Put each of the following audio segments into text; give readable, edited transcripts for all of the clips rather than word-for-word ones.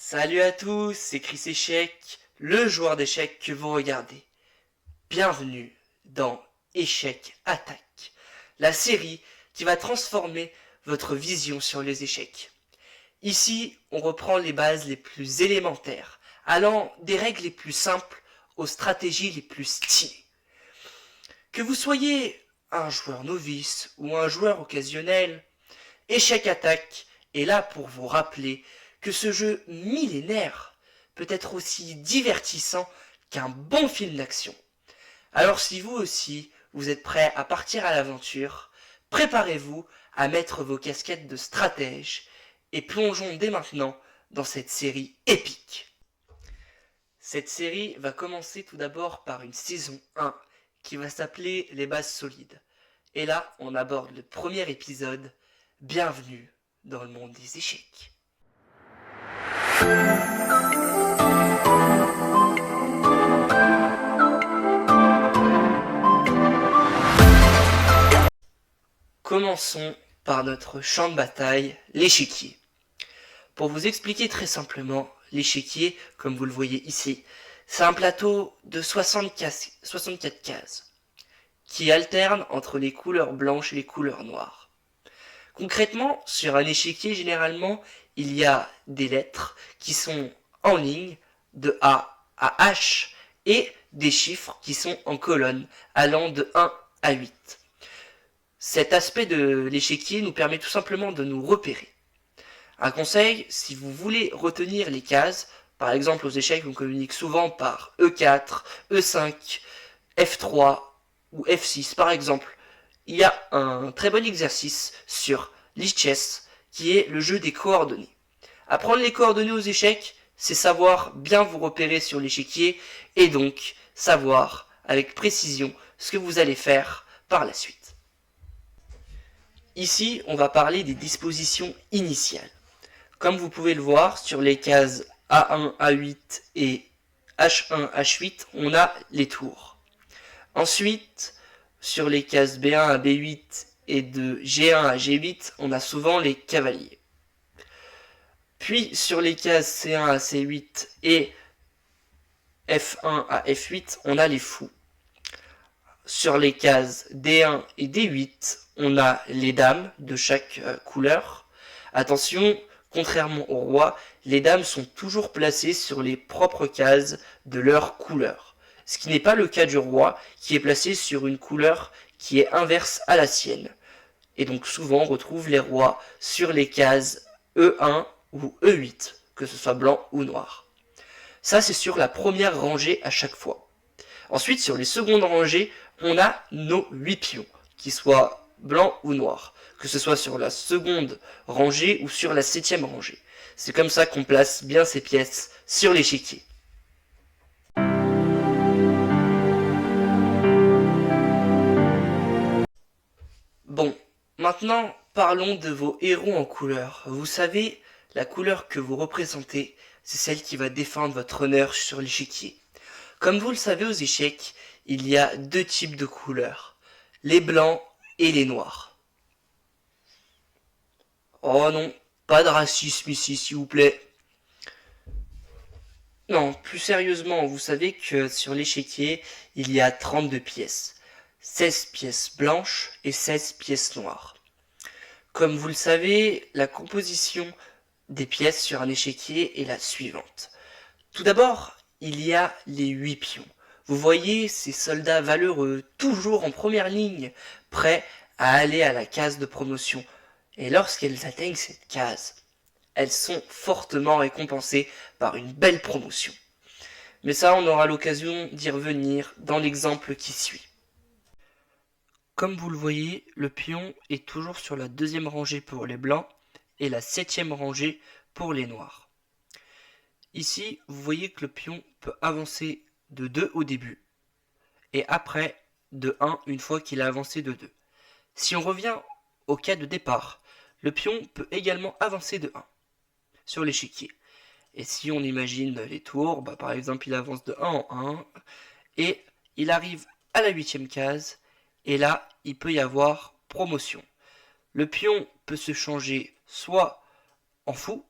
Salut à tous, c'est Chris Échec, le joueur d'échecs que vous regardez. Bienvenue dans Échec Attaque, la série qui va transformer votre vision sur les échecs. Ici, on reprend les bases les plus élémentaires, allant des règles les plus simples aux stratégies les plus stylées. Que vous soyez un joueur novice ou un joueur occasionnel, Échec Attaque est là pour vous rappeler que ce jeu millénaire peut être aussi divertissant qu'un bon film d'action. Alors si vous aussi, vous êtes prêt à partir à l'aventure, préparez-vous à mettre vos casquettes de stratège et plongeons dès maintenant dans cette série épique. Cette série va commencer tout d'abord par une saison 1 qui va s'appeler Les bases solides. Et là, on aborde le premier épisode. Bienvenue dans le monde des échecs. Commençons par notre champ de bataille, l'échiquier. Pour vous expliquer très simplement, l'échiquier, comme vous le voyez ici, c'est un plateau de 64 cases qui alterne entre les couleurs blanches et les couleurs noires. Concrètement, sur un échiquier, généralement, il y a des lettres qui sont en ligne de A à H et des chiffres qui sont en colonne allant de 1 à 8. Cet aspect de l'échiquier nous permet tout simplement de nous repérer. Un conseil, si vous voulez retenir les cases, par exemple aux échecs on communique souvent par E4, E5, F3 ou F6 par exemple, il y a un très bon exercice sur Lichess qui est le jeu des coordonnées. Apprendre les coordonnées aux échecs, c'est savoir bien vous repérer sur l'échiquier et donc savoir avec précision ce que vous allez faire par la suite. Ici, on va parler des dispositions initiales. Comme vous pouvez le voir, sur les cases A1, A8 et H1, H8, on a les tours. Ensuite, sur les cases B1 à B8 et de G1 à G8, on a souvent les cavaliers. Puis sur les cases C1 à C8 et F1 à F8, on a les fous. Sur les cases D1 et D8, on a les dames de chaque couleur. Attention, contrairement au roi, les dames sont toujours placées sur les propres cases de leur couleur. Ce qui n'est pas le cas du roi, qui est placé sur une couleur qui est inverse à la sienne. Et donc souvent on retrouve les rois sur les cases E1 ou E8, que ce soit blanc ou noir. Ça c'est sur la première rangée à chaque fois. Ensuite sur les secondes rangées, on a nos 8 pions, qui soient blancs ou noirs, que ce soit sur la seconde rangée ou sur la 7e rangée. C'est comme ça qu'on place bien ces pièces sur l'échiquier. Bon, maintenant parlons de vos héros en couleur. Vous savez, la couleur que vous représentez, c'est celle qui va défendre votre honneur sur l'échiquier. Comme vous le savez aux échecs, il y a deux types de couleurs, les blancs et les noirs. Oh non, pas de racisme ici s'il vous plaît. Non, plus sérieusement, vous savez que sur l'échiquier, il y a 32 pièces. 16 pièces blanches et 16 pièces noires. Comme vous le savez, la composition des pièces sur un échiquier est la suivante. Tout d'abord, il y a les 8 pions. Vous voyez ces soldats valeureux, toujours en première ligne, prêts à aller à la case de promotion. Et lorsqu'elles atteignent cette case, elles sont fortement récompensées par une belle promotion. Mais ça, on aura l'occasion d'y revenir dans l'exemple qui suit. Comme vous le voyez, le pion est toujours sur la 2e rangée pour les blancs et la 7e rangée pour les noirs. Ici, vous voyez que le pion peut avancer de 2 au début et après de 1 une fois qu'il a avancé de 2. Si on revient au cas de départ, le pion peut également avancer de 1 sur l'échiquier. Et si on imagine les tours, par exemple il avance de 1 en 1 et il arrive à la 8e case et là il peut y avoir promotion. Le pion peut se changer soit en fou,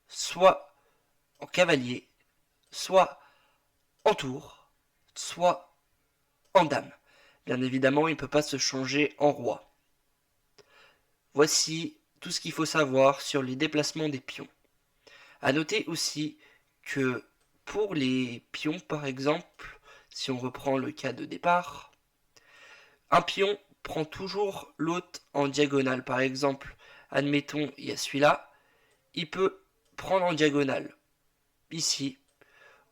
soit en cavalier, soit en tour, soit en dame. Bien évidemment, il ne peut pas se changer en roi. Voici tout ce qu'il faut savoir sur les déplacements des pions. A noter aussi que pour les pions, par exemple, si on reprend le cas de départ, un pion prend toujours l'autre en diagonale. Par exemple, admettons, il y a celui-là, il peut prendre en diagonale, ici,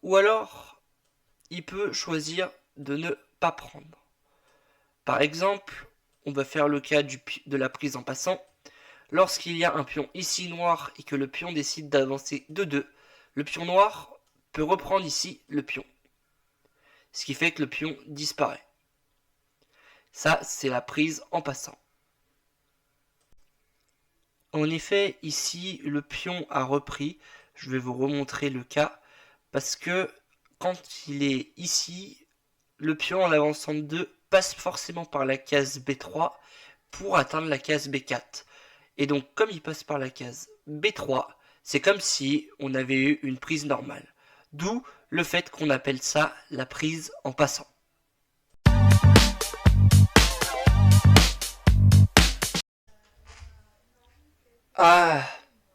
ou alors, il peut choisir de ne pas prendre. Par exemple, on va faire le cas de la prise en passant. Lorsqu'il y a un pion ici noir et que le pion décide d'avancer de 2, le pion noir peut reprendre ici le pion. Ce qui fait que le pion disparaît. Ça, c'est la prise en passant. En effet, ici, le pion a repris. Je vais vous remontrer le cas. Parce que quand il est ici, le pion en avançant de 2 passe forcément par la case B3 pour atteindre la case B4. Et donc, comme il passe par la case B3, c'est comme si on avait eu une prise normale. D'où le fait qu'on appelle ça la prise en passant. Ah,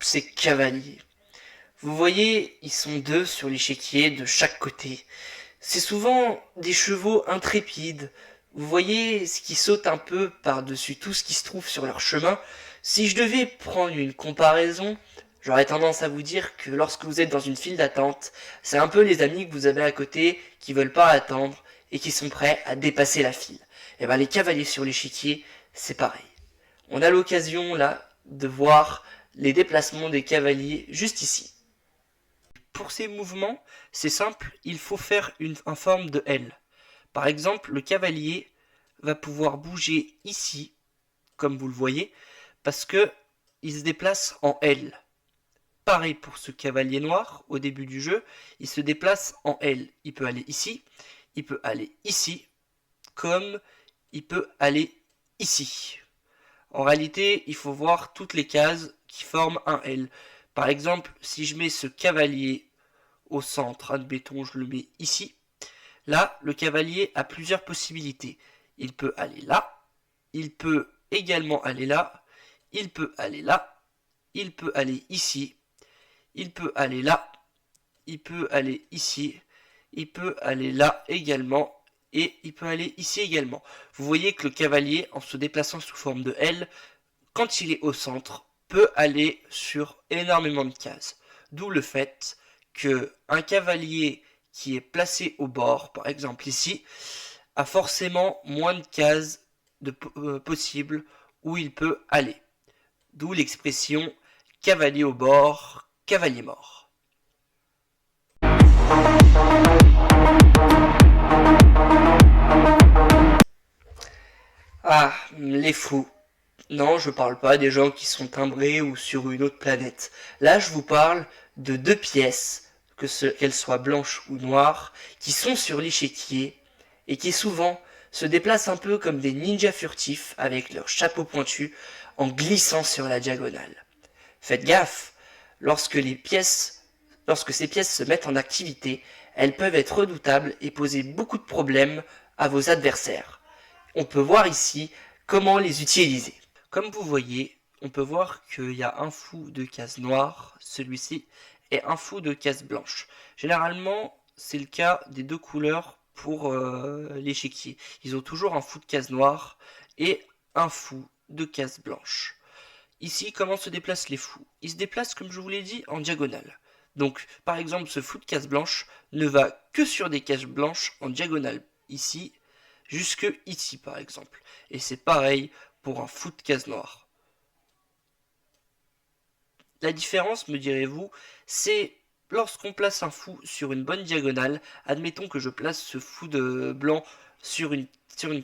ces cavaliers. Vous voyez, ils sont 2 sur l'échiquier de chaque côté. C'est souvent des chevaux intrépides. Vous voyez ce qui saute un peu par-dessus tout ce qui se trouve sur leur chemin. Si je devais prendre une comparaison, j'aurais tendance à vous dire que lorsque vous êtes dans une file d'attente, c'est un peu les amis que vous avez à côté qui veulent pas attendre et qui sont prêts à dépasser la file. Et ben les cavaliers sur l'échiquier, c'est pareil. On a l'occasion là de voir les déplacements des cavaliers juste ici. Pour ces mouvements, c'est simple, il faut faire une forme de L. Par exemple, le cavalier va pouvoir bouger ici, comme vous le voyez, parce que il se déplace en L. Pareil pour ce cavalier noir, au début du jeu, il se déplace en L. Il peut aller ici, il peut aller ici, comme il peut aller ici. En réalité, il faut voir toutes les cases qui forment un L. Par exemple, si je mets ce cavalier au centre, admettons, je le mets ici, là, le cavalier a plusieurs possibilités. Il peut aller là, il peut également aller là, il peut aller là, il peut aller ici, il peut aller là, il peut aller ici, il peut aller là également, et il peut aller ici également. Vous voyez que le cavalier, en se déplaçant sous forme de L, quand il est au centre, peut aller sur énormément de cases. D'où le fait que un cavalier qui est placé au bord, par exemple ici, a forcément moins de cases possibles où il peut aller. D'où l'expression cavalier au bord, cavalier mort. Ah, les fous. Non, je parle pas des gens qui sont timbrés ou sur une autre planète. Là, je vous parle de 2 pièces, qu'elles soient blanches ou noires, qui sont sur l'échiquier et qui souvent se déplacent un peu comme des ninjas furtifs avec leur chapeau pointu en glissant sur la diagonale. Faites gaffe, lorsque ces pièces se mettent en activité, elles peuvent être redoutables et poser beaucoup de problèmes à vos adversaires. On peut voir ici comment les utiliser. Comme vous voyez, on peut voir qu'il y a un fou de case noire, celui-ci, et un fou de case blanche. Généralement, c'est le cas des 2 couleurs pour l'échiquier. Ils ont toujours un fou de case noire et un fou de case blanche. Ici, comment se déplacent les fous? Ils se déplacent, comme je vous l'ai dit, en diagonale. Donc, par exemple, ce fou de case blanche ne va que sur des cases blanches en diagonale. Ici, jusque ici, par exemple. Et c'est pareil pour un fou de case noire. La différence, me direz-vous, c'est lorsqu'on place un fou sur une bonne diagonale, admettons que je place ce fou de blanc sur une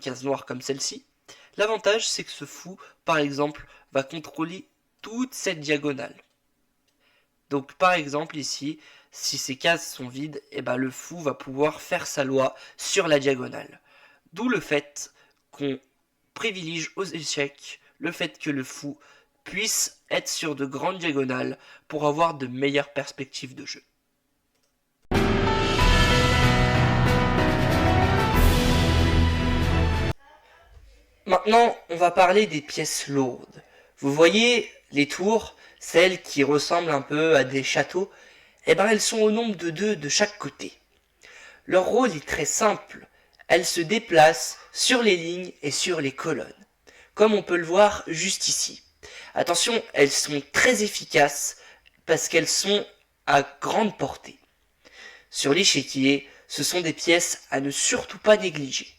case noire comme celle-ci. L'avantage, c'est que ce fou, par exemple, va contrôler toute cette diagonale. Donc par exemple ici, si ces cases sont vides, et ben le fou va pouvoir faire sa loi sur la diagonale. D'où le fait qu'on privilégie aux échecs le fait que le fou puisse être sur de grandes diagonales pour avoir de meilleures perspectives de jeu. Maintenant, on va parler des pièces lourdes. Vous voyez, les tours, celles qui ressemblent un peu à des châteaux, eh ben elles sont au nombre de 2 de chaque côté. Leur rôle est très simple. Elles se déplacent sur les lignes et sur les colonnes, comme on peut le voir juste ici. Attention, elles sont très efficaces parce qu'elles sont à grande portée. Sur l'échiquier, ce sont des pièces à ne surtout pas négliger.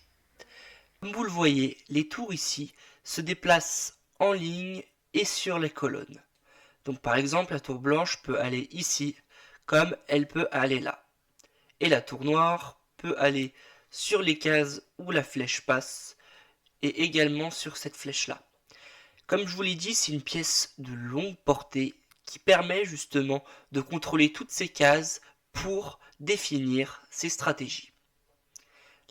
Comme vous le voyez, les tours ici se déplacent en ligne et sur les colonnes. Donc par exemple, la tour blanche peut aller ici, comme elle peut aller là. Et la tour noire peut aller sur les cases où la flèche passe, et également sur cette flèche-là. Comme je vous l'ai dit, c'est une pièce de longue portée qui permet justement de contrôler toutes ces cases pour définir ses stratégies.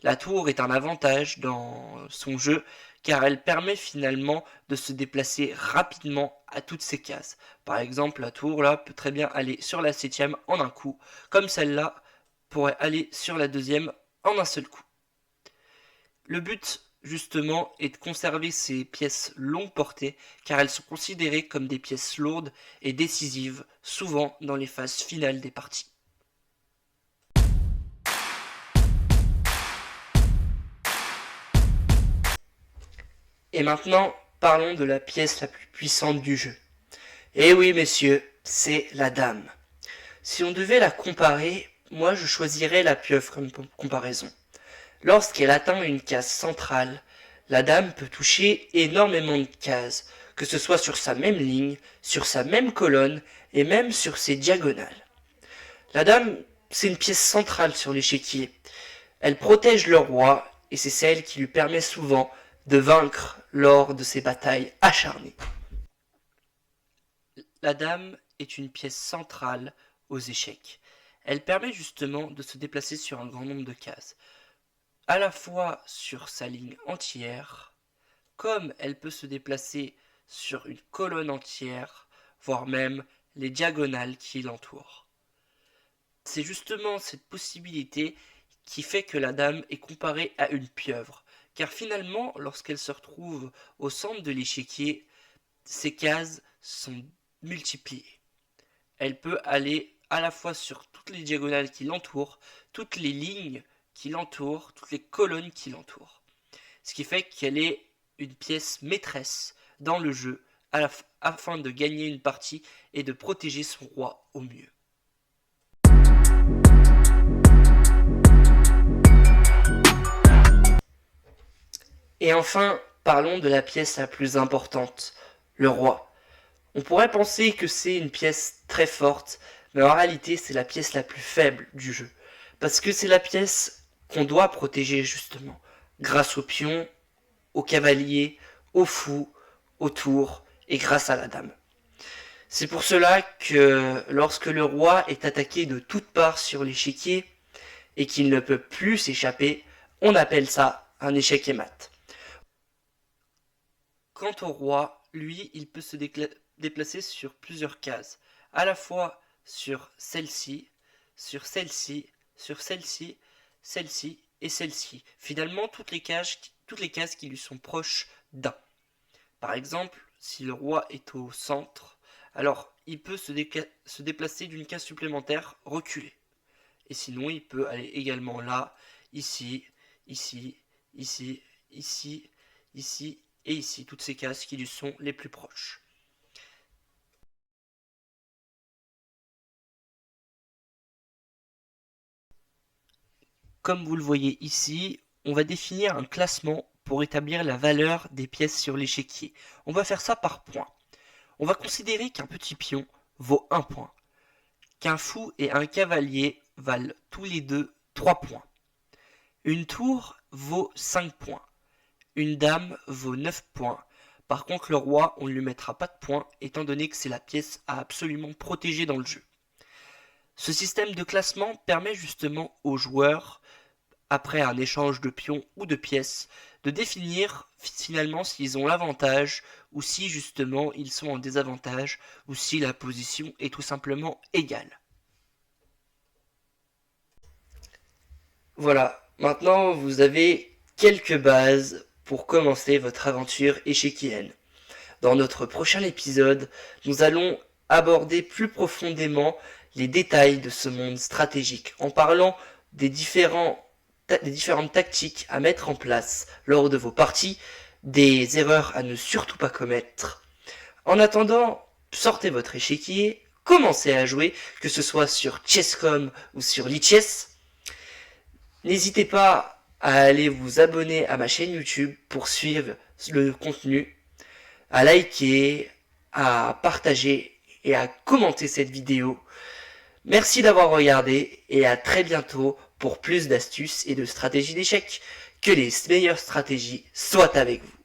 La tour est un avantage dans son jeu car elle permet finalement de se déplacer rapidement à toutes ces cases. Par exemple, la tour là peut très bien aller sur la 7ème en un coup, comme celle-là pourrait aller sur la 2ème en un seul coup. Le but justement est de conserver ces pièces longue portée car elles sont considérées comme des pièces lourdes et décisives, souvent dans les phases finales des parties. Et maintenant, parlons de la pièce la plus puissante du jeu. Eh oui, messieurs, c'est la dame. Si on devait la comparer, moi je choisirais la pieuvre comme comparaison. Lorsqu'elle atteint une case centrale, la dame peut toucher énormément de cases, que ce soit sur sa même ligne, sur sa même colonne et même sur ses diagonales. La dame, c'est une pièce centrale sur l'échiquier. Elle protège le roi et c'est celle qui lui permet souvent de vaincre lors de ses batailles acharnées. La dame est une pièce centrale aux échecs. Elle permet justement de se déplacer sur un grand nombre de cases, à la fois sur sa ligne entière, comme elle peut se déplacer sur une colonne entière, voire même les diagonales qui l'entourent. C'est justement cette possibilité qui fait que la dame est comparée à une pieuvre, car finalement, lorsqu'elle se retrouve au centre de l'échiquier, ses cases sont multipliées. Elle peut aller à la fois sur toutes les diagonales qui l'entourent, toutes les lignes qui l'entourent, toutes les colonnes qui l'entourent. Ce qui fait qu'elle est une pièce maîtresse dans le jeu afin de gagner une partie et de protéger son roi au mieux. Et enfin, parlons de la pièce la plus importante, le roi. On pourrait penser que c'est une pièce très forte, mais en réalité c'est la pièce la plus faible du jeu. Parce que c'est la pièce qu'on doit protéger justement, grâce aux pions, aux cavaliers, aux fous, aux tours et grâce à la dame. C'est pour cela que lorsque le roi est attaqué de toutes parts sur l'échiquier et qu'il ne peut plus s'échapper, on appelle ça un échec et mat. Quant au roi, lui, il peut se déplacer sur plusieurs cases, à la fois sur celle-ci, sur celle-ci, sur celle-ci, celle-ci et celle-ci. Finalement, toutes les cases qui lui sont proches d'un. Par exemple, si le roi est au centre, alors il peut se déplacer d'une case supplémentaire reculée. Et sinon, il peut aller également là, ici, ici, ici, ici, ici et ici, toutes ces cases qui lui sont les plus proches. Comme vous le voyez ici, on va définir un classement pour établir la valeur des pièces sur l'échiquier. On va faire ça par points. On va considérer qu'un petit pion vaut 1 point, qu'un fou et un cavalier valent tous les deux 3 points. Une tour vaut 5 points. Une dame vaut 9 points. Par contre, le roi, on ne lui mettra pas de points, étant donné que c'est la pièce à absolument protéger dans le jeu. Ce système de classement permet justement aux joueurs, après un échange de pions ou de pièces, de définir finalement s'ils ont l'avantage ou si justement ils sont en désavantage ou si la position est tout simplement égale. Voilà, maintenant vous avez quelques bases pour commencer votre aventure échiquienne. Dans notre prochain épisode, nous allons aborder plus profondément les détails de ce monde stratégique en parlant des différentes tactiques à mettre en place lors de vos parties, des erreurs à ne surtout pas commettre. En attendant, sortez votre échiquier, commencez à jouer, que ce soit sur Chess.com ou sur Lichess. N'hésitez pas à aller vous abonner à ma chaîne YouTube pour suivre le contenu, à liker, à partager et à commenter cette vidéo. Merci d'avoir regardé et à très bientôt pour plus d'astuces et de stratégies d'échecs. Que les meilleures stratégies soient avec vous.